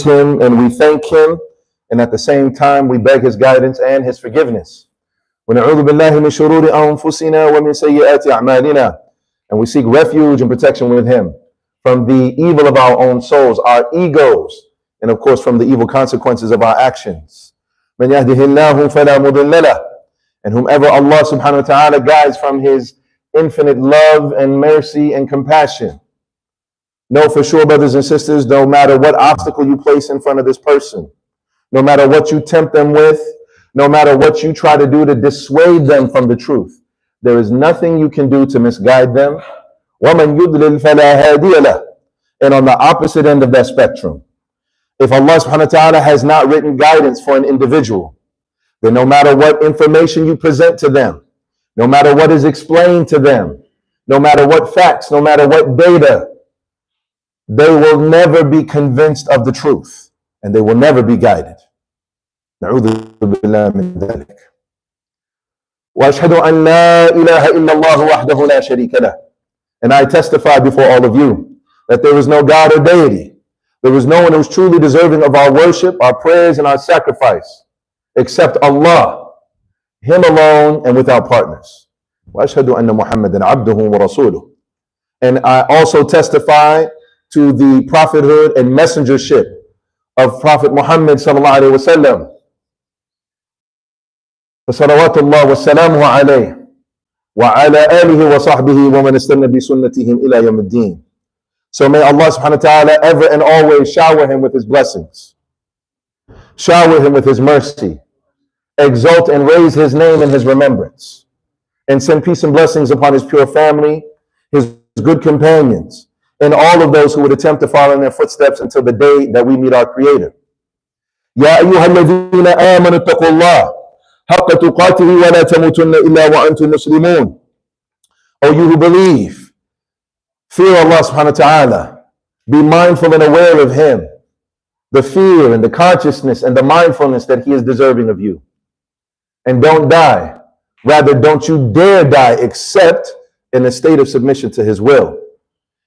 him and we thank him, and at the same time we beg his guidance and his forgiveness. وَنَعُوذُ بِاللَّهِ مِنْ شُرُورِ أَنفُسِنَا وَمِنْ سَيِّئَاتِ أَعْمَالِنَا. And we seek refuge and protection with him from the evil of our own souls, our egos, and of course from the evil consequences of our actions. مَنْ يَهْدِهِ اللَّهُ فَلَا مُضِلَّ لَهُ. And whomever Allah subhanahu wa ta'ala guides from his infinite love and mercy and compassion. Know for sure, brothers and sisters, no matter what obstacle you place in front of this person, no matter what you tempt them with, no matter what you try to do to dissuade them from the truth, there is nothing you can do to misguide them. وَمَنْ يُضْلِلْ فَلَا هَادِيَ لَهُ. And on the opposite end of that spectrum, if Allah subhanahu wa ta'ala has not written guidance for an individual, then no matter what information you present to them, no matter what is explained to them, no matter what facts, no matter what data, they will never be convinced of the truth and they will never be guided. نعوذ بالله من ذلك. وأشهد أن لا إله إلا الله وحده لا شريك له. And I testify before all of you that there is no God or deity. There is no one who is truly deserving of our worship, our prayers, and our sacrifice except Allah, him alone and without partners. وأشهد أن محمدا عبده ورسوله. And I also testify to the prophethood and messengership of Prophet Muhammad sallallahu alaihi wasallam. فصلوات الله وسلامه عليه وعلى آله وصحبه ومن استنى بسنتهم إلى يوم الدين. So may Allah subhanahu wa ta'ala ever and always shower him with his blessings, shower him with his mercy, exalt and raise his name in his remembrance, and send peace and blessings upon his pure family, his good companions, and all of those who would attempt to follow in their footsteps until the day that we meet our Creator. يا أيها الذين آمنوا اتقوا الله حق تقاته ولا تموتن إلا وأنتم مسلمون. O you who believe, fear Allah subhanahu wa ta'ala, be mindful and aware of him, the fear and the consciousness and the mindfulness that he is deserving of you. And don't die, rather don't you dare die except in a state of submission to his will.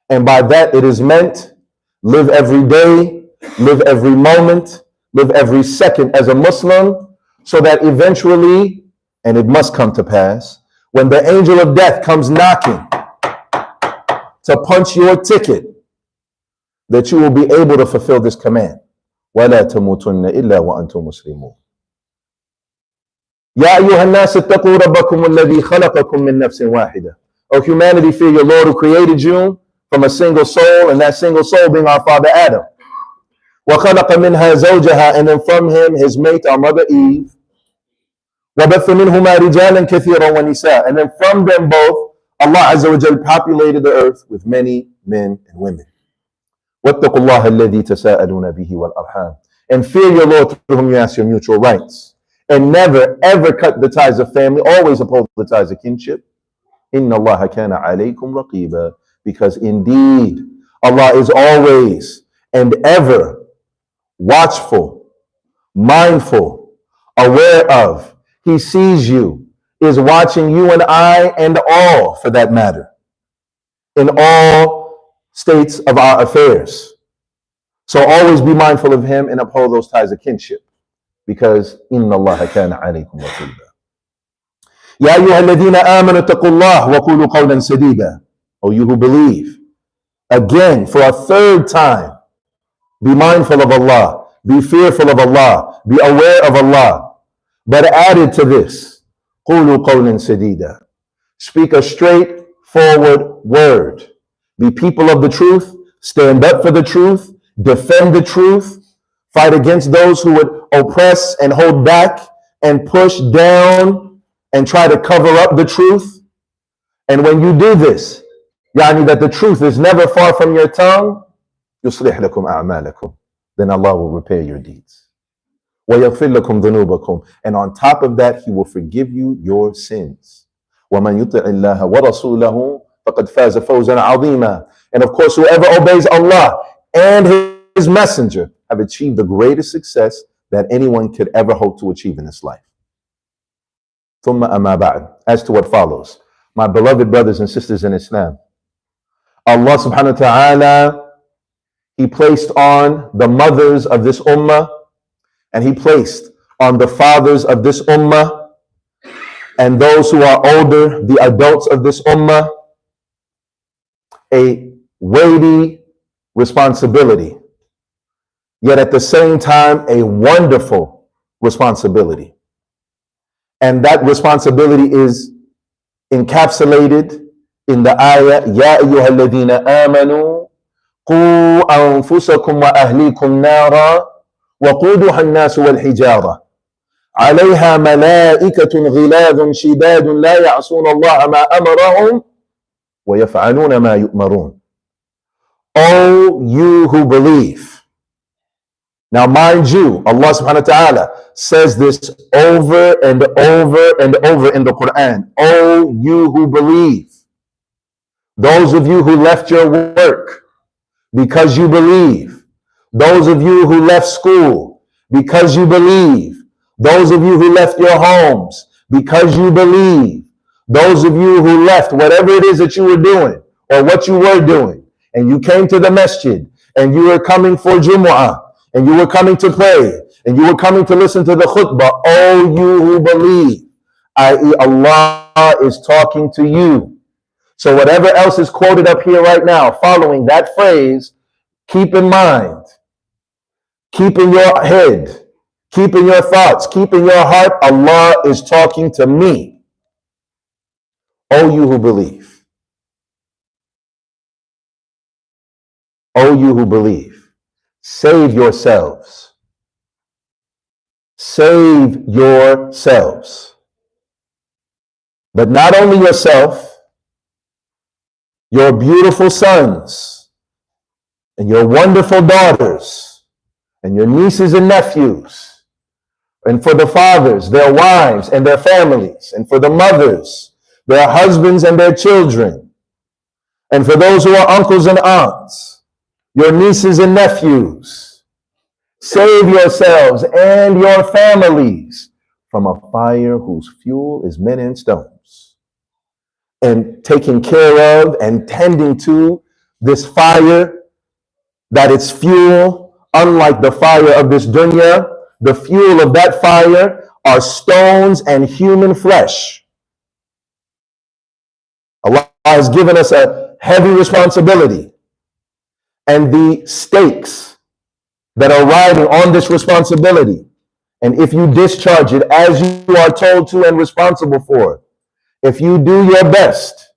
And by that it is meant, live every day, live every moment, live every second as a Muslim, so that eventually, and it must come to pass, when the angel of death comes knocking to punch your ticket, that you will be able to fulfill this command. وَلَا تَمُوتُنَّ إِلَّا وَأَنْتُمْ مُسْلِمُونَ. يَا أَيُّهَا النَّاسِ اتَّقُوا رَبَّكُمُ الَّذِي خَلَقَكُم مِّن نَّفْسٍ وَاحِدَةٍ. O humanity, fear your Lord who created you from a single soul, and that single soul being our father Adam. وَخَلَقَ مِنْهَا زَوْجَهَا. And then from him his mate, our mother Eve. وَبَثَّ مِنْهُمَا رِجَالًا كَثِيرًا وَنِسَاءً. And then from them both, Allah Azza wa Jal populated the earth with many men and women. وَاتَّقُوا اللَّهَ الَّذِي تَسَاءَلُونَ بِهِ وَالْأَرْحَامَ. And fear your Lord through whom you ask your mutual rights. And never ever cut the ties of family, always uphold the ties of kinship. إِنَّ اللَّهَ كَانَ عَلَيْكُمْ رَقِيبًا. Because indeed, Allah is always and ever watchful, mindful, aware of. He sees you, is watching you and I and all for that matter, in all states of our affairs. So always be mindful of him and uphold those ties of kinship, because إِنَّ اللَّهَ كَانَ عَلَيْكُمْ رَقِيبًا. يَا أَيُّهَا الَّذِينَ آمَنُوا اتَّقُوا اللَّهَ وَقُولُوا قَوْلًا سَدِيدًا. O you who believe, again for a third time, be mindful of Allah, be fearful of Allah, be aware of Allah. But added to this, قُولُوا قَوْلًا سَدِيدًا. Speak a straightforward word. Be people of the truth, stand up for the truth, defend the truth, fight against those who would oppress and hold back and push down and try to cover up the truth. And when you do this, yani that the truth is never far from your tongue, يُصْلِحْ لَكُمْ أَعْمَالَكُمْ. Then Allah will repair your deeds. وَيَغْفِرْ لَكُمْ ذُنُوبَكُمْ. And on top of that, he will forgive you your sins. وَمَنْ يُطِعِ اللَّهَ وَرَسُولَهُ فَقَدْ فَازَ فَوْزًا عَظِيمًا. And of course, whoever obeys Allah and his messenger have achieved the greatest success that anyone could ever hope to achieve in this life. ثُمَّ أَمَا بَعْدُ. As to what follows, my beloved brothers and sisters in Islam, Allah subhanahu wa ta'ala, He placed on the mothers of this ummah, and he placed on the fathers of this ummah, and those who are older, the adults of this ummah, a weighty responsibility, yet at the same time, a wonderful responsibility. And that responsibility is encapsulated in the ayah, Ya ayyuha alladhina amanu, qu anfusakum wa ahlikum nara, wa quduha an-nasu wal hijara. عليها ملائكة غلاظ شداد لا يعصون الله ما أمرهم ويفعلون ما يؤمرون. O you who believe. Now mind you, Allah subhanahu wa ta'ala says this over and over and over in the Quran. O you who believe. Those of you who left your work because you believe. Those of you who left school because you believe. Those of you who left your homes because you believe. Those of you who left whatever it is that you were doing or what you were doing, and you came to the masjid, and you were coming for Jumu'ah, and you were coming to pray, and you were coming to listen to the khutbah, oh you who believe, i.e. Allah is talking to you. So whatever else is quoted up here right now, following that phrase, keep in mind, keep in your head, keep in your thoughts, keep in your heart, Allah is talking to me. O you who believe. O you who believe. Save yourselves. Save yourselves. But not only yourself, your beautiful sons and your wonderful daughters and your nieces and nephews, and for the fathers, their wives and their families, and for the mothers, their husbands and their children, and for those who are uncles and aunts, your nieces and nephews. Save yourselves and your families from a fire whose fuel is men and stones. And taking care of and tending to this fire, that its fuel, unlike the fire of this dunya, the fuel of that fire are stones and human flesh. Allah has given us a heavy responsibility, and the stakes that are riding on this responsibility, and if you discharge it as you are told to and responsible for, if you do your best,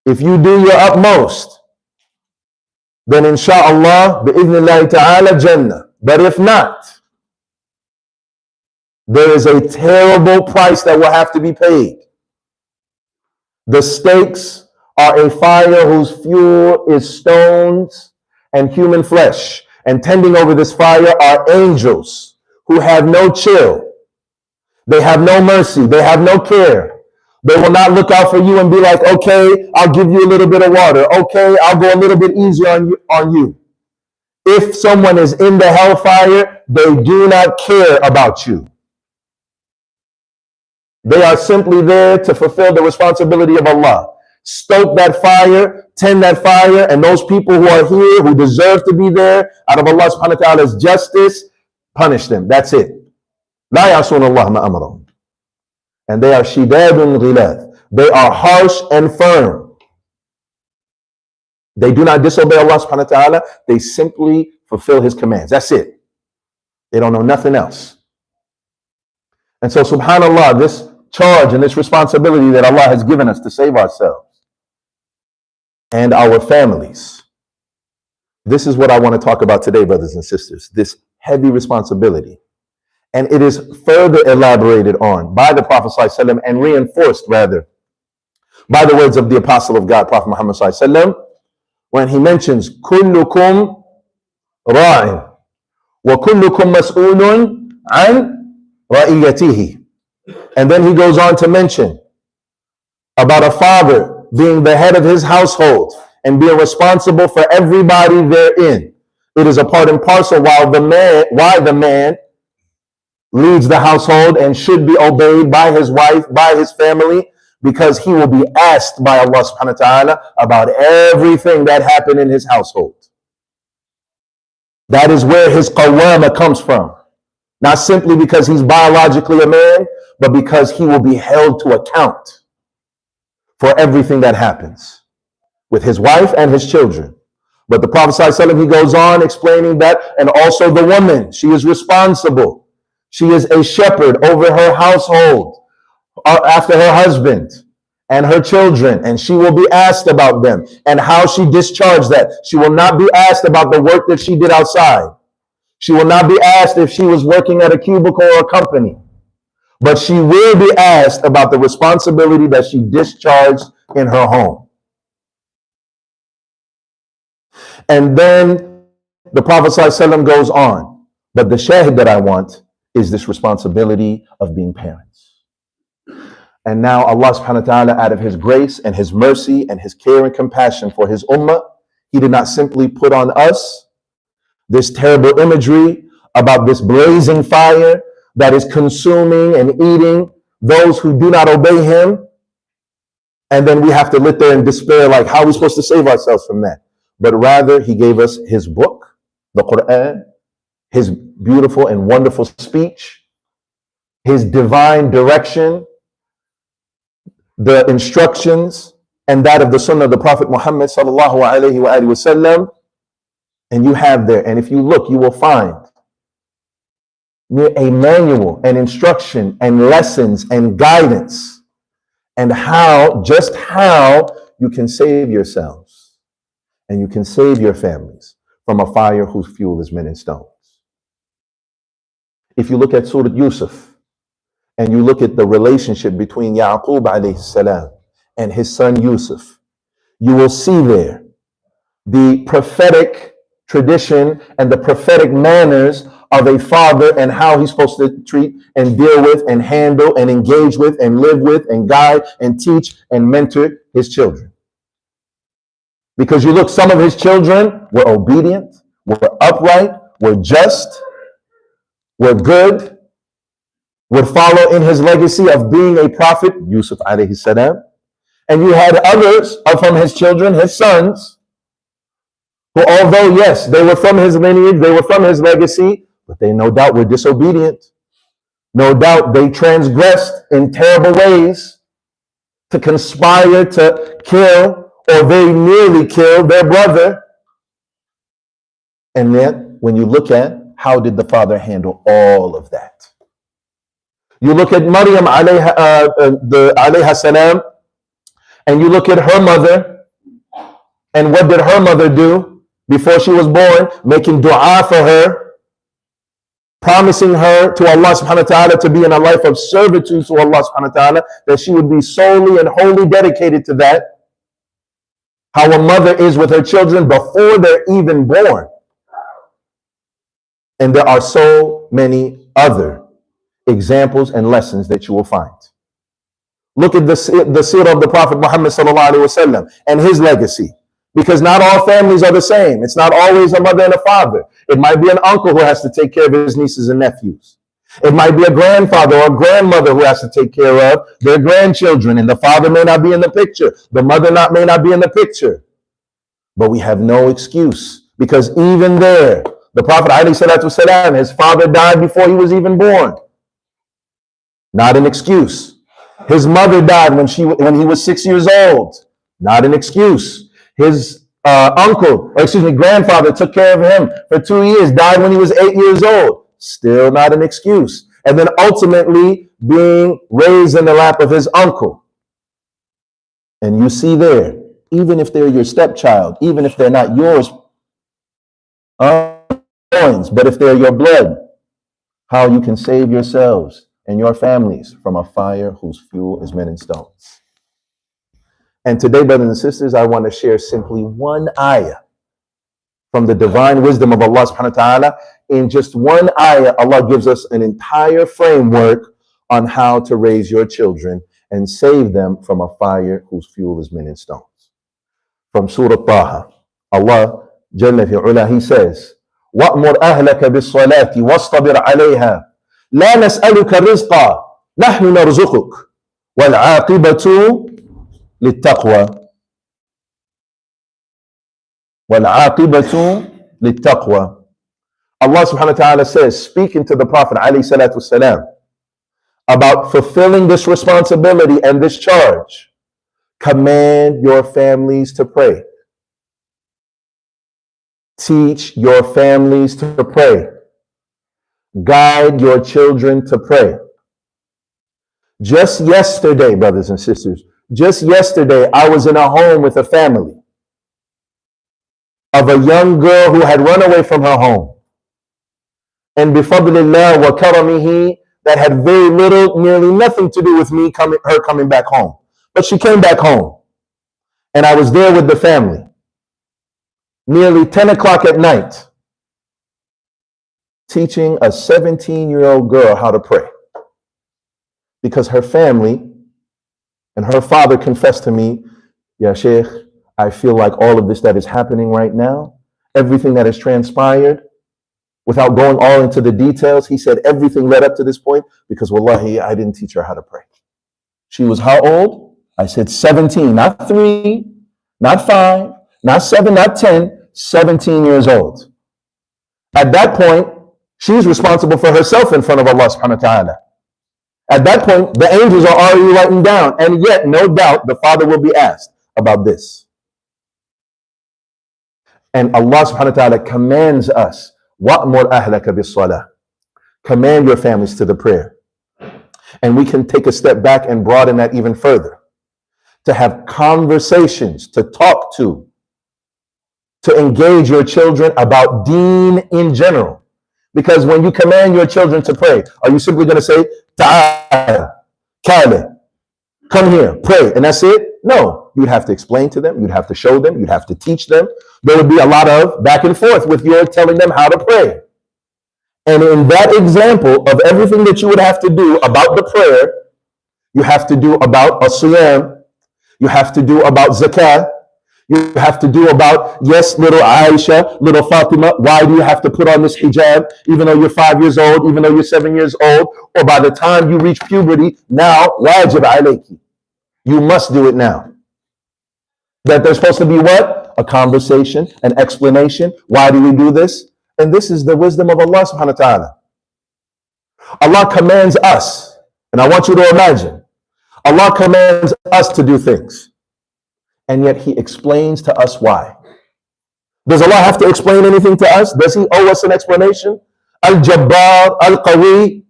if you do your utmost, then insha'Allah, bi'idhnillahi ta'ala, Jannah. But if not, there is a terrible price that will have to be paid. The stakes are a fire whose fuel is stones and human flesh. And tending over this fire are angels who have no chill. They have no mercy. They have no care. They will not look out for you and be like, okay, I'll give you a little bit of water. Okay, I'll go a little bit easier on you. If someone is in the hellfire, they do not care about you. They are simply there to fulfill the responsibility of Allah. Stoke that fire, tend that fire, and those people who are here, who deserve to be there, out of Allah subhanahu wa ta'ala's justice, punish them. That's it. La ya'sun Allah ma amrahum. And they are shidadun ghilath. They are harsh and firm. They do not disobey Allah subhanahu wa ta'ala. They simply fulfill His commands. That's it. They don't know nothing else. And so subhanAllah, this charge and this responsibility that Allah has given us to save ourselves and our families. This is what I want to talk about today, brothers and sisters, this heavy responsibility. And it is further elaborated on by the Prophet ﷺ and reinforced rather by the words of the Apostle of God, Prophet Muhammad ﷺ, when he mentions, كُلُّكُمْ رَاعٍ وَكُلُّكُمْ مَسْئُولٌ عَنْ رَئِيَّتِهِ. And then he goes on to mention about a father being the head of his household and being responsible for everybody therein. It is a part and parcel why the man leads the household and should be obeyed by his wife, by his family, because he will be asked by Allah subhanahu wa ta'ala about everything that happened in his household. That is where his qawwama comes from. Not simply because he's biologically a man, but because he will be held to account for everything that happens with his wife and his children. But the Prophet ﷺ, he goes on explaining that, and also the woman, she is responsible. She is a shepherd over her household, after her husband and her children, and she will be asked about them and how she discharged that. She will not be asked about the work that she did outside. She will not be asked if she was working at a cubicle or a company, but she will be asked about the responsibility that she discharged in her home. And then the Prophet ﷺ goes on, but the shahid that I want is this responsibility of being parents. And now Allah subhanahu wa ta'ala, out of his grace and his mercy and his care and compassion for his ummah, he did not simply put on us this terrible imagery about this blazing fire that is consuming and eating those who do not obey him. And then we have to lit there in despair, like, how are we supposed to save ourselves from that? But rather, he gave us his book, the Quran, his beautiful and wonderful speech, his divine direction, the instructions, and that of the Sunnah of the Prophet Muhammad sallallahu alayhi wa sallam. And you have there, and if you look, you will find a manual and instruction and lessons and guidance and just how you can save yourselves and you can save your families from a fire whose fuel is men and stones. If you look at Surah Yusuf and you look at the relationship between Yaqub alayhi salam and his son Yusuf, you will see there the prophetic tradition and the prophetic manners of a father and how he's supposed to treat and deal with and handle and engage with and live with and guide and teach and mentor his children. Because you look, some of his children were obedient, were upright, were just, were good, would follow in his legacy of being a prophet, Yusuf alayhi salam. And you had others from his children, his sons, who, although, yes, they were from his lineage, they were from his legacy, but they no doubt were disobedient. No doubt they transgressed in terrible ways to conspire to kill or very nearly kill their brother. And then when you look at how did the father handle all of that? You look at Maryam alayha salam, and you look at her mother, and what did her mother do before she was born? Making dua for her, promising her to Allah subhanahu wa ta'ala to be in a life of servitude to Allah subhanahu wa ta'ala, that she would be solely and wholly dedicated to that. How a mother is with her children before they're even born. And there are so many other examples and lessons that you will find. Look at the seerah of the Prophet Muhammad sallallahu alaihi wasallam and his legacy. Because not all families are the same. It's not always a mother and a father. It might be an uncle who has to take care of his nieces and nephews. It might be a grandfather or a grandmother who has to take care of their grandchildren, and the father may not be in the picture. The mother may not be in the picture. But we have no excuse, because even there, the Prophet ﷺ, his father died before he was even born. Not an excuse. His mother died when he was 6 years old. Not an excuse. His grandfather took care of him for 2 years, died when he was 8 years old. Still not an excuse. And then ultimately being raised in the lap of his uncle. And you see there, even if they're your stepchild, even if they're not yours, but if they're your blood, how you can save yourselves and your families from a fire whose fuel is men and stones. And today, brothers and sisters, I want to share simply one ayah from the divine wisdom of Allah subhanahu wa ta'ala. In just one ayah, Allah gives us an entire framework on how to raise your children and save them from a fire whose fuel is men and stones. From Surah Taha, Allah Jalla fi'ula, He says, وَأْمُرْ أَهْلَكَ بِالصَّلَاةِ وَاصْطَبِرْ عَلَيْهَا لَا نَسْأَلُكَ الرِّزْقَ نَحْنُ نَرْزُقُكَ وَالْعَاقِبَةُ للتقوى والعاقبة للتقوى. Allah subhanahu wa ta'ala says, speaking to the Prophet alayhi salatu wasalam, about fulfilling this responsibility and this charge, command your families to pray. Teach your families to pray. Guide your children to pray. Just yesterday, brothers and sisters, just yesterday, I was in a home with a family of a young girl who had run away from her home. And bifadlillah wa karamihi, that had very little, nearly nothing to do with me her coming back home. But she came back home. And I was there with the family. Nearly 10 o'clock at night, teaching a 17-year-old girl how to pray. Because her family and her father confessed to me, Ya Sheikh, I feel like all of this that is happening right now, everything that has transpired, without going all into the details, he said everything led up to this point because wallahi, I didn't teach her how to pray. She was how old? I said 17, not 3, not 5, not 7, not 10, 17 years old. At that point, she's responsible for herself in front of Allah subhanahu wa ta'ala. At that point, the angels are already writing down, and yet, no doubt, the father will be asked about this. And Allah subhanahu wa ta'ala commands us, وَأْمُرْ أَهْلَكَ بِالصَّلَاةِ, command your families to the prayer. And we can take a step back and broaden that even further. To have conversations, to talk to engage your children about deen in general. Because when you command your children to pray, are you simply going to say, Ta'al, Kale, come here, pray, and that's it? No, you'd have to explain to them, you'd have to show them, you'd have to teach them. There would be a lot of back and forth with your telling them how to pray. And in that example of everything that you would have to do about the prayer, you have to do about as-siyam, you have to do about zakah, you have to do about, yes, little Aisha, little Fatima, why do you have to put on this hijab, even though you're 5 years old, even though you're 7 years old, or by the time you reach puberty, now, wajib alayki. You must do it now. That there's supposed to be what? A conversation, an explanation. Why do we do this? And this is the wisdom of Allah subhanahu wa ta'ala. Allah commands us, and I want you to imagine, Allah commands us to do things. And yet he explains to us why. Does Allah have to explain anything to us? Does he owe us an explanation? Al-Jabbar, Al-Qawi,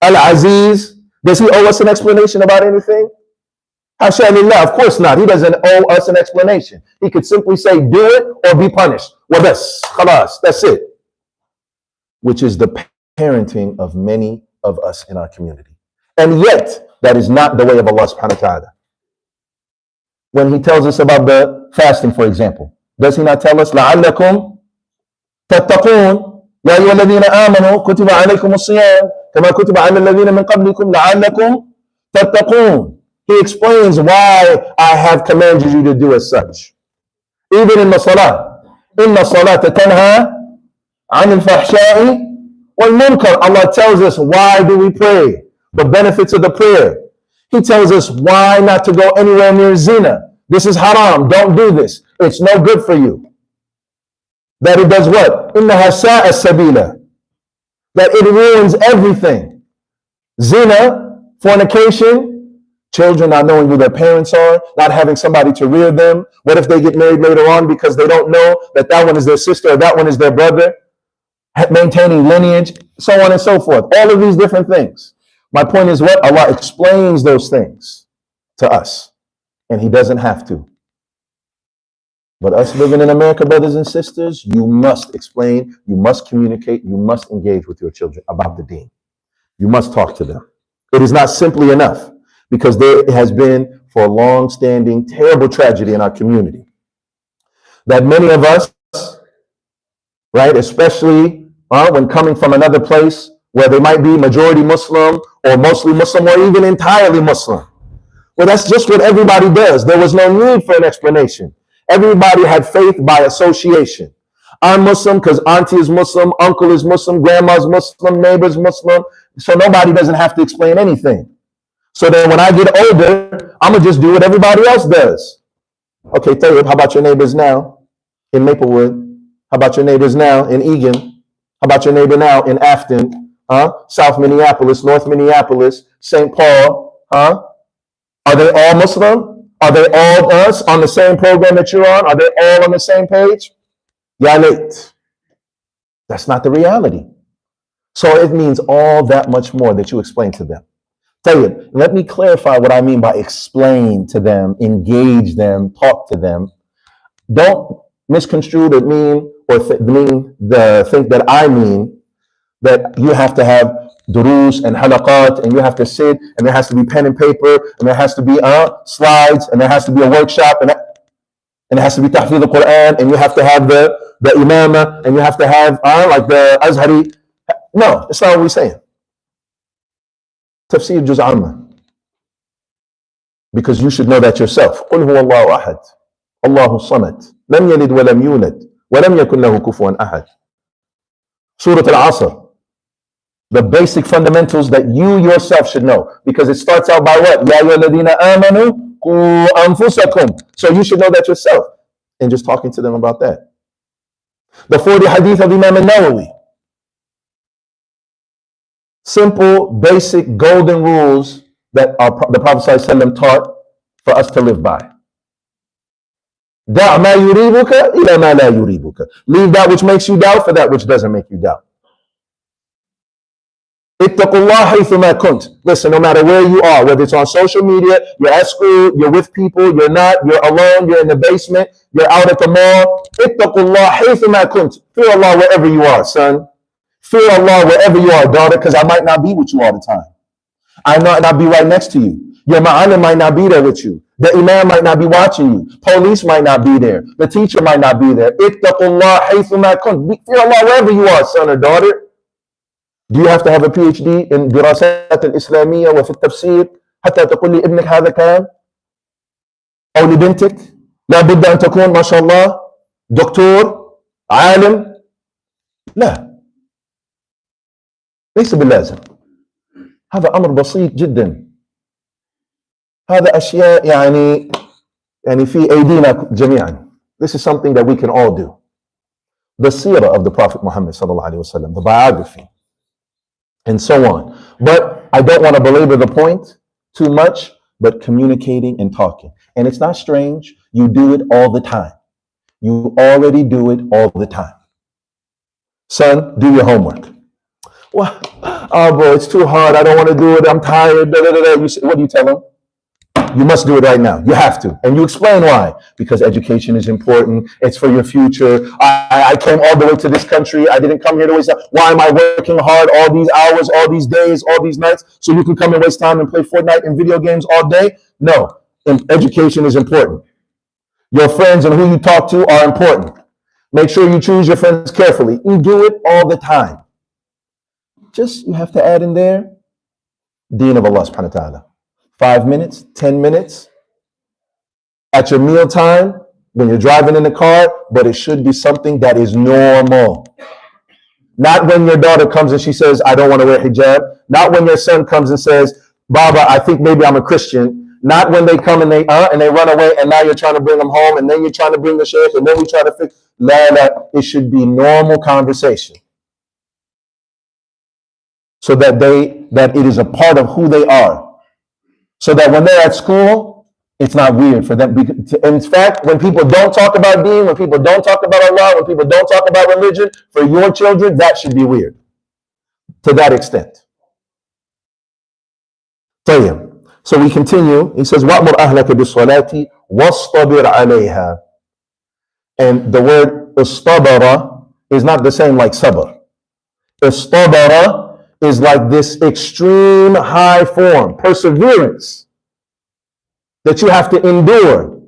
Al-Aziz. Does he owe us an explanation about anything? Hasha lillah, of course not. He doesn't owe us an explanation. He could simply say, do it or be punished. Well, that's it. Which is the parenting of many of us in our community. And yet, that is not the way of Allah subhanahu wa ta'ala. When he tells us about the fasting, for example, does he not tell us, لَعَلَّكُمْ تَتَّقُونَ يَا أَيُّهَا الَّذِينَ آمَنُوا كُتِبَ عَلَيْكُمُ الصِّيَامُ كَمَا كُتِبَ عَلَى الَّذِينَ مِنْ قَبْلِكُمْ لَعَلَّكُمْ تَتَّقُونَ. He explains why I have commanded you to do as such. Even in the salah, إِنَّ الصَّلَاةَ تَنْهَى عَنِ الْفَحْشَاءِ وَالْمُنْكَرِ. Allah tells us why do we pray, the benefits of the prayer. He tells us why not to go anywhere near zina. This is haram. Don't do this. It's no good for you. That it does what? إِنَّهَا سَاءَ السَّبِيلَ. That it ruins everything. Zina, fornication, children not knowing who their parents are, not having somebody to rear them. What if they get married later on because they don't know that that one is their sister or that one is their brother? Maintaining lineage, so on and so forth. All of these different things. My point is what? Allah explains those things to us, and he doesn't have to. But us living in America, brothers and sisters, you must explain, you must communicate, you must engage with your children about the deen. You must talk to them. It is not simply enough, because there has been, for a long-standing, terrible tragedy in our community, that many of us, right, especially when coming from another place, where they might be majority Muslim or mostly Muslim or even entirely Muslim. Well, that's just what everybody does. There was no need for an explanation. Everybody had faith by association. I'm Muslim because auntie is Muslim, uncle is Muslim, grandma's Muslim, neighbor's Muslim. So nobody doesn't have to explain anything. So then when I get older, I'm going to just do what everybody else does. Okay, Tayyip, how about your neighbors now in Maplewood? How about your neighbors now in Egan? How about your neighbor now in Afton, South Minneapolis, North Minneapolis, St. Paul, Are they all Muslim? Are they all us on the same program that you're on? Are they all on the same page? Ya late. That's not the reality. So it means all that much more that you explain to them. Tayyib, let me clarify what I mean by explain to them, engage them, talk to them. Don't misconstrue it mean or think that I mean that you have to have durus and halaqat and you have to sit and there has to be pen and paper and there has to be slides and there has to be a workshop and it has to be tahfidh al-Quran and you have to have the imamah and you have to have like the Azhari. No, that's not what we're saying. Tafsir juz amma. Because you should know that yourself. قُلْ هُوَ اللَّهُ أَحَدٌ اللَّهُ الصَّمَدُ لَمْ يَلِدْ وَلَمْ يُولَدْ وَلَمْ يَكُنْ لَهُ كُفُوًا أَحَدٌ. Surah Al-Asr. The basic fundamentals that you yourself should know. Because it starts out by what? يَا أَيُّهَا الَّذِينَ آمَنُوا قُوا أَنفُسَكُمْ. So you should know that yourself. And just talking to them about that. The 40 hadith of Imam al-Nawawi. Simple, basic, golden rules that the Prophet ﷺ taught for us to live by. دَعْ مَا يُرِيبُكَ إِلَى مَا لَا يُرِيبُكَ. Leave that which makes you doubt for that which doesn't make you doubt. اتَّقُوا اللَّهَ حَيْثُمَا كُنْتَ. Listen, no matter where you are, whether it's on social media, you're at school, you're with people, you're not, you're alone, you're in the basement, you're out at the mall. اتَّقُوا اللَّهَ حَيْثُمَا كُنْتَ. Fear Allah wherever you are, son. Fear Allah wherever you are, daughter, because I might not be with you all the time. I might not be right next to you. Your ma'alim might not be there with you. The imam might not be watching you. Police might not be there. The teacher might not be there. Ittaqullah haythuma kunt. Fear Allah wherever you are, son or daughter. Do you have to have a PhD in دراسات الإسلامية وفي التفسير حتى تقول لي ابنك هذا كان؟ أو لبنتك لا بد أن تكون ما شاء الله دكتور عالم؟ لا، ليس باللازم. هذا أمر بسيط جدا. هذا أشياء يعني في أيدينا جميعا. This is something that we can all do. The seerah of the Prophet Muhammad sallallahu alaihi wasallam, the biography, and so on. But I don't want to belabor the point too much, but communicating and talking. And it's not strange. You do it all the time. You already do it all the time. Son, do your homework. Well, oh, bro, it's too hard. I don't want to do it. I'm tired. What do you tell them? You must do it right now. You have to. And you explain why. Because education is important. It's for your future. I came all the way to this country. I didn't come here to waste time. Why am I working hard all these hours, all these days, all these nights, so you can come and waste time and play Fortnite and video games all day? No. Education is important. Your friends and who you talk to are important. Make sure you choose your friends carefully. You do it all the time. Just, you have to add in there, Deen of Allah subhanahu wa ta'ala. 5 minutes, 10 minutes, at your meal time, when you're driving in the car, but it should be something that is normal. Not when your daughter comes and she says, I don't want to wear hijab. Not when your son comes and says, Baba, I think maybe I'm a Christian. Not when they come and they run away and now you're trying to bring them home and then you're trying to bring the shaykh and then we try to fix. It should be normal conversation. So that it is a part of who they are. So that when they're at school, it's not weird for them. In fact, when people don't talk about deen, when people don't talk about Allah, when people don't talk about religion, for your children, that should be weird. To that extent. So we continue. He says, وَأْمُرْ أَهْلَكَ بِالصَّلَاةِ وَاصْطَبِرْ عَلَيْهَا. And the word istabara is not the same like sabr. Istabara is like this extreme high form, perseverance that you have to endure.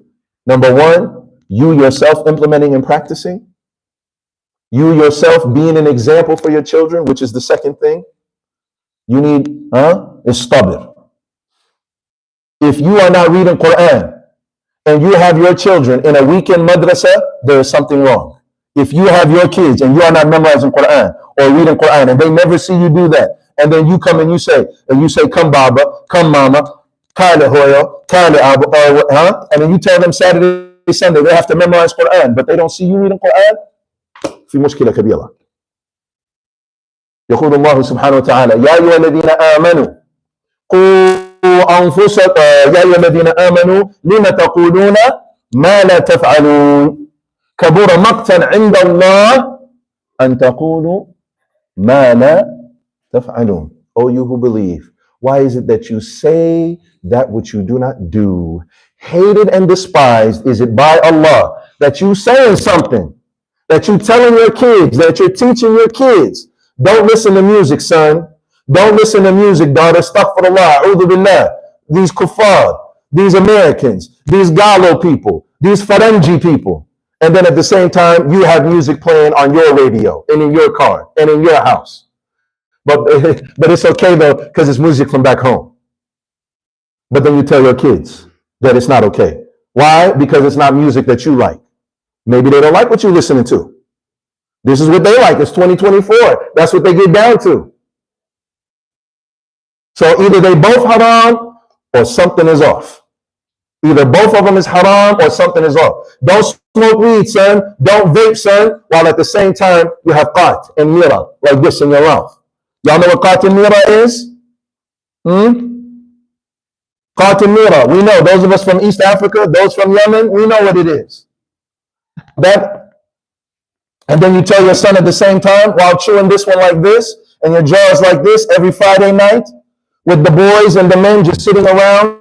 Number one, you yourself implementing and practicing. You yourself being an example for your children, which is the second thing. You need, istabir. If you are not reading Quran and you have your children in a weekend madrasa, there is something wrong. If you have your kids and you are not memorizing Quran or reading Quran and they never see you do that, and then you come and you say, come Baba, come Mama, Kale Hoyo, Kale Abu, and then you tell them Saturday, Sunday, they have to memorize Quran, but they don't see you reading Quran, fi mushkila kabira. يقول الله سبحانه وتعالى يا أيها الذين آمنوا قوا أنفسكم يا أيها الذين آمنوا لم تقولون ما لا تفعلون كبر مقتا عند الله أن تقولوا ما لا تفعلون. O you who believe, why is it that you say that which you do not do? Hated and despised is it by Allah that you saying something, that you telling your kids, that you're teaching your kids. Don't listen to music, son. Don't listen to music, daughter. Astaghfirullah, a'udhu billah. These kuffar, these Americans, these Gallo people, these Farangi people. And then at the same time, you have music playing on your radio and in your car and in your house. But it's okay though, because it's music from back home. But then you tell your kids that it's not okay. Why? Because it's not music that you like. Maybe they don't like what you're listening to. This is what they like. It's 2024. That's what they get down to. So either they both haram or something is off. Either both of them is haram or something is off. Don't smoke weed, son. Don't vape, son. While at the same time, you have qat and mira like this in your mouth. Y'all know what qat and mira is? Qat and mira. We know. Those of us from East Africa, those from Yemen, we know what it is. And then you tell your son at the same time while chewing this one like this and your jaws like this every Friday night with the boys and the men just sitting around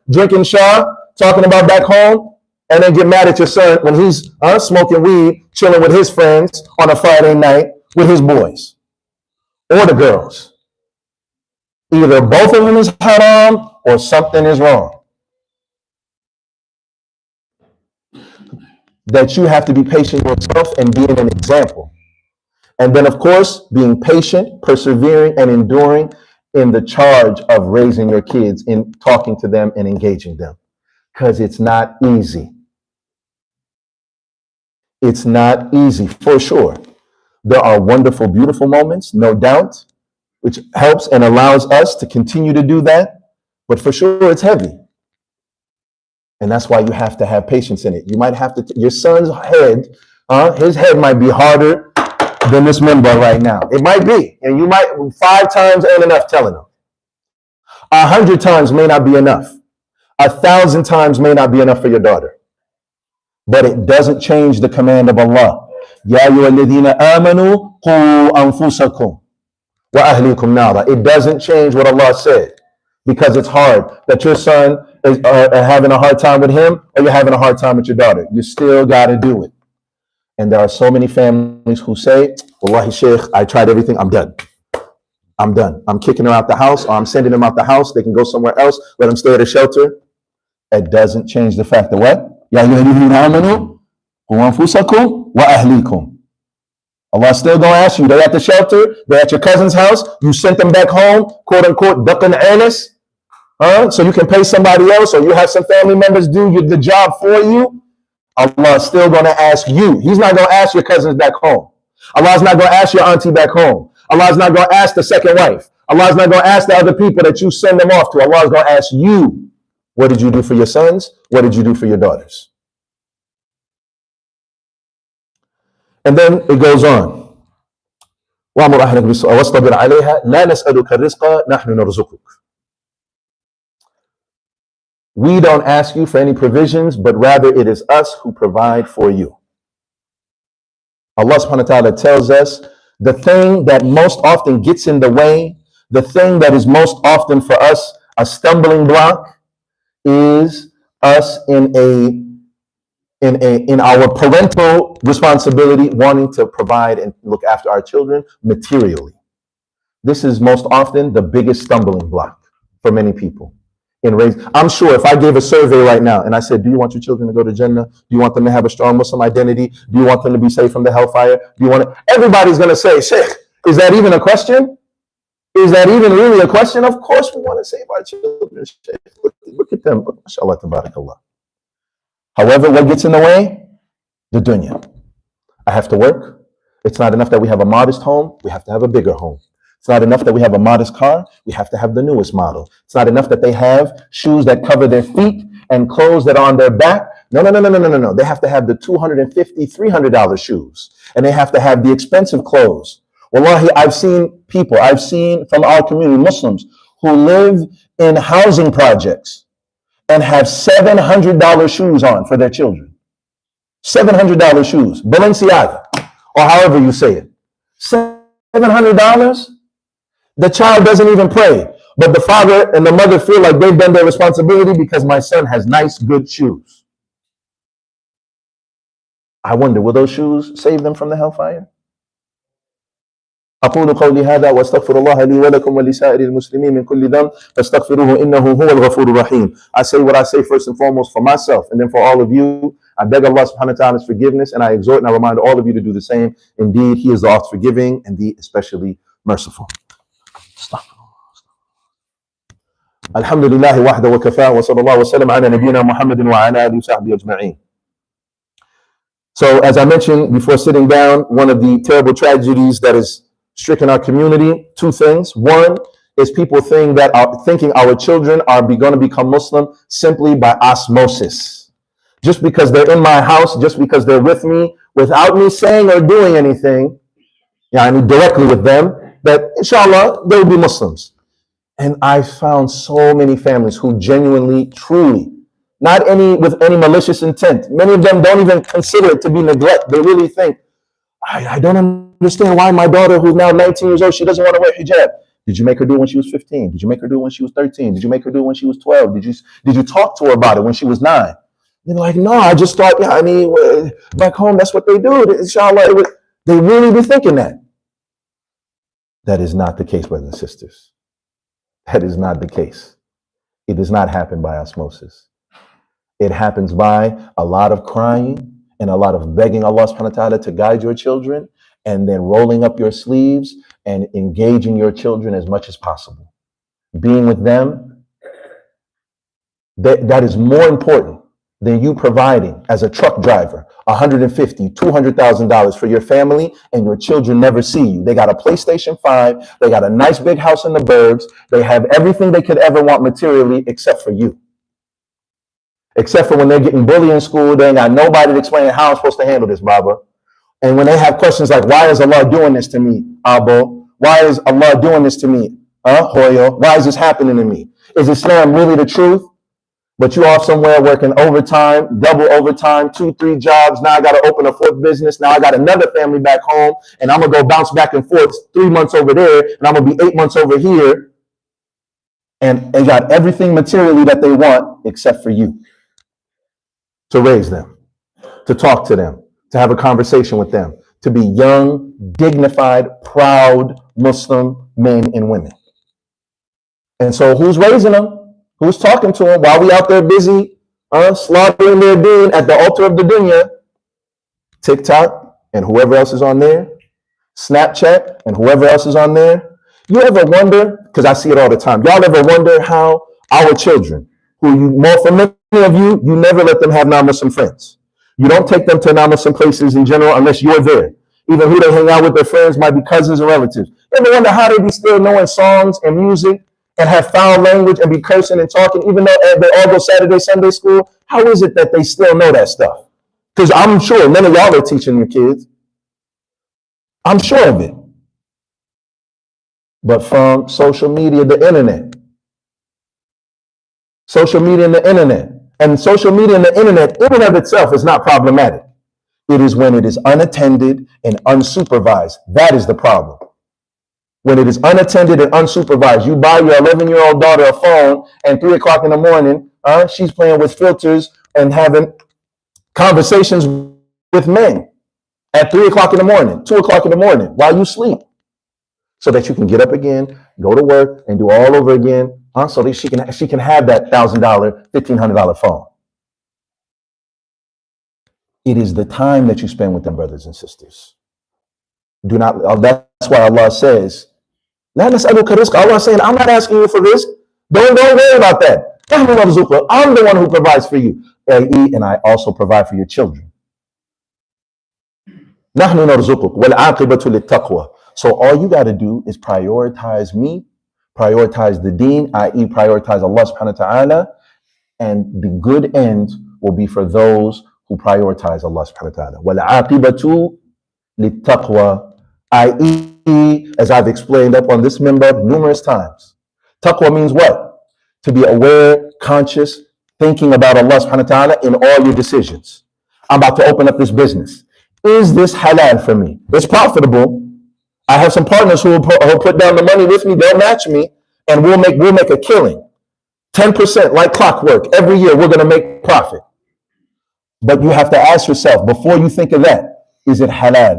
drinking shah, talking about back home, and then get mad at your son when he's smoking weed, chilling with his friends on a Friday night with his boys or the girls. Either both of them is haram or something is wrong. That you have to be patient yourself and being an example. And then, of course, being patient, persevering, and enduring in the charge of raising your kids, in talking to them and engaging them. Because it's not easy. It's not easy, for sure. There are wonderful, beautiful moments, no doubt, which helps and allows us to continue to do that. But for sure, it's heavy. And that's why you have to have patience in it. You might have to, your son's head, his head might be harder than this member right now. It might be. And you might, 5 times ain't enough telling him. 100 times may not be enough. 1,000 times may not be enough for your daughter. But it doesn't change the command of Allah. Ya ayyuhalladhina amanu qu anfusakum wa ahlikum nara. It doesn't change what Allah said. Because it's hard that your son is having a hard time with him or you're having a hard time with your daughter. You still got to do it. And there are so many families who say, Wallahi Sheikh, I tried everything. I'm done. I'm done. I'm kicking her out the house or I'm sending them out the house. They can go somewhere else. Let them stay at a shelter. It doesn't change the fact that what? Ya ayyuhalladhina amanu qu anfusakum wa ahlikum. Allah still gonna ask you. They're at the shelter. They're at your cousin's house. You sent them back home, quote unquote, ducking Elias, so you can pay somebody else, or you have some family members do the job for you. Allah is still gonna ask you. He's not gonna ask your cousins back home. Allah's not gonna ask your auntie back home. Allah's not gonna ask the second wife. Allah's not gonna ask the other people that you send them off to. Allah is gonna ask you. What did you do for your sons? What did you do for your daughters? And then it goes on. وَأْمُرْ أَهْلَكَ بِالصَّلَاةِ وَاصْطَبِرْ عَلَيْهَا لَا نَسْأَلُكَ الرِّزْقَ نَحْنُ نَرْزُقُكَ. We don't ask you for any provisions, but rather it is us who provide for you. Allah subhanahu wa ta'ala tells us the thing that most often gets in the way, the thing that is most often for us a stumbling block, is us in our parental responsibility, wanting to provide and look after our children materially. This is most often the biggest stumbling block for many people. I'm sure if I gave a survey right now and I said, do you want your children to go to Jannah? Do you want them to have a strong Muslim identity? Do you want them to be safe from the hellfire? Do you want it? Everybody's going to say, Sheikh, is that even a question? Is that even really a question? Of course we want to save our children. Sheikh. Look at them. MashaAllah, tabarakallah. However, what gets in the way? The dunya. I have to work. It's not enough that we have a modest home. We have to have a bigger home. It's not enough that we have a modest car. We have to have the newest model. It's not enough that they have shoes that cover their feet and clothes that are on their back. No. They have to have the $250, $300 shoes. And they have to have the expensive clothes. Wallahi, I've seen from our community, Muslims, who live in housing projects and have $700 shoes on for their children. $700 shoes, Balenciaga, or however you say it. $700? The child doesn't even pray, but the father and the mother feel like they've done their responsibility because my son has nice, good shoes. I wonder, will those shoes save them from the hellfire? أقول قولي هذا واستغفر الله لي ولكم ولسائر المسلمين من كل ذنب فاستغفروه إنه هو الغفور الرحيم. I say what I say first and foremost for myself and then for all of you. I beg Allah subhanahu wa ta'ala's forgiveness and I exhort and I remind all of you to do the same. Indeed, He is the oft forgiving and the especially merciful. Alhamdulillah wahda wa kafa wa sallallahu wa sallam ala nabiyyina Muhammadin wa ala alihi wa sahbihi ajma'in. So as I mentioned before sitting down, one of the terrible tragedies that is stricken our community, two things. One is people thinking our children are going to become Muslim simply by osmosis. Just because they're in my house, just because they're with me, without me saying or doing anything, directly with them, that inshallah, they will be Muslims. And I found so many families who genuinely, truly, not with any malicious intent. Many of them don't even consider it to be neglect. They really think, I don't understand why my daughter, who's now 19 years old, she doesn't want to wear hijab. Did you make her do it when she was 15? Did you make her do it when she was 13? Did you make her do it when she was 12? Did you talk to her about it when she was 9? They're like, no, I just thought, back home, that's what they do. Inshallah, they really be thinking that. That is not the case, brothers and sisters. That is not the case. It does not happen by osmosis. It happens by a lot of crying and a lot of begging Allah subhanahu wa ta'ala to guide your children, and then rolling up your sleeves and engaging your children as much as possible. Being with them, that is more important than you providing as a truck driver $150,000, $200,000 for your family, and your children never see you. They got a PlayStation 5, they got a nice big house in the burbs, they have everything they could ever want materially except for you. Except for when they're getting bullied in school, they ain't got nobody to explain how I'm supposed to handle this, Baba. And when they have questions like, why is Allah doing this to me, Abo? Why is Allah doing this to me, Hoyo? Why is this happening to me? Is Islam really the truth? But you off somewhere working overtime, double overtime, 2-3 jobs. Now I got to open a 4th business. Now I got another family back home, and I'm going to go bounce back and forth 3 months over there, and I'm going to be 8 months over here. And they got everything materially that they want except for you. To raise them, to talk to them, to have a conversation with them, to be young, dignified, proud Muslim men and women. And so who's raising them? Who's talking to them while we out there busy slaughtering their deen at the altar of the dunya? TikTok and whoever else is on there, Snapchat and whoever else is on there. You ever wonder, because I see it all the time, y'all ever wonder how our children, for many of you, you never let them have non-Muslim friends. You don't take them to non-Muslim places in general unless you're there. Even who they hang out with, their friends might be cousins or relatives. You ever wonder how they be still knowing songs and music and have foul language and be cursing and talking, even though they all go Saturday, Sunday school? How is it that they still know that stuff? Because I'm sure none of y'all are teaching your kids. I'm sure of it. But from social media, the internet. Social media and the internet. And social media and the internet, in and of itself, is not problematic. It is when it is unattended and unsupervised. That is the problem. When it is unattended and unsupervised, you buy your 11-year-old daughter a phone, and 3 o'clock in the morning, she's playing with filters and having conversations with men at 3 o'clock in the morning, 2 o'clock in the morning, while you sleep, so that you can get up again, go to work, and do all over again. So that she can have that $1,000, $1,500 phone. It is the time that you spend with them, brothers and sisters. Do not. That's why Allah says, Allah is saying, I'm not asking you for risk. Don't worry about that. I'm the one who provides for you, and I also provide for your children. So all you got to do is prioritize me. Prioritize the deen, i.e. prioritize Allah subhanahu wa ta'ala, and the good end will be for those who prioritize Allah subhanahu wa ta'ala. وَالْعَاقِبَةُ لِلتَّقْوَى, i.e. as I've explained up on this minbar numerous times. Taqwa means what? To be aware, conscious, thinking about Allah subhanahu wa ta'ala in all your decisions. I'm about to open up this business. Is this halal for me? It's profitable. I have some partners who will put down the money with me. They'll match me, and we'll make a killing. 10% like clockwork. Every year we're going to make profit. But you have to ask yourself, before you think of that, is it halal?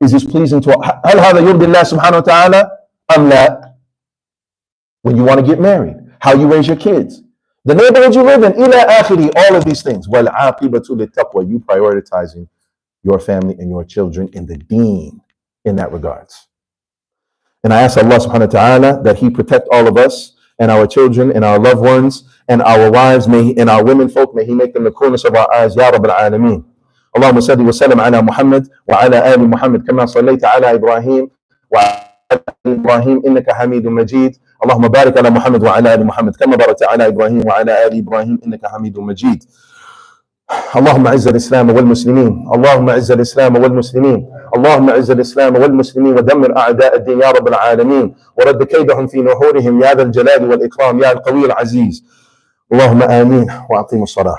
Is this pleasing to Allah? هل هذا يرضي الله سبحانه وتعالى أم لا? When you want to get married, how you raise your kids, the neighborhood you live in, إلى آخره, all of these things. وَالْعَاقِبَةُ لِلتَّقْوَى, you prioritizing your family and your children in the deen in that regards. And I ask Allah subhanahu wa ta'ala that He protect all of us and our children and our loved ones and our wives and our women folk. May He make them the coolness of our eyes. Ya Rabbil Alameen. اللهم صل وسلم على محمد وعلى آل محمد كما صليت على إبراهيم وعلى آل إبراهيم إنك حميد مجيد. اللهم بارك على محمد وعلى آل محمد كما باركت على إبراهيم وعلى آل إبراهيم إنك حميد مجيد. اللهم اعز الاسلام والمسلمين، اللهم اعز الاسلام والمسلمين، اللهم اعز الاسلام والمسلمين ودمر اعداء الدين يا رب العالمين، ورد كيدهم في نحورهم يا ذا الجلال والاكرام يا القوي العزيز. اللهم امين واقيموا الصلاه.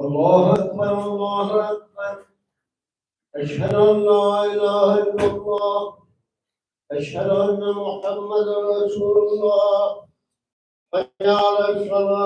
الله أكبر الله أكبر أشهد أن لا إله إلا الله أشهد أن محمدا رسول الله حي على الصلاة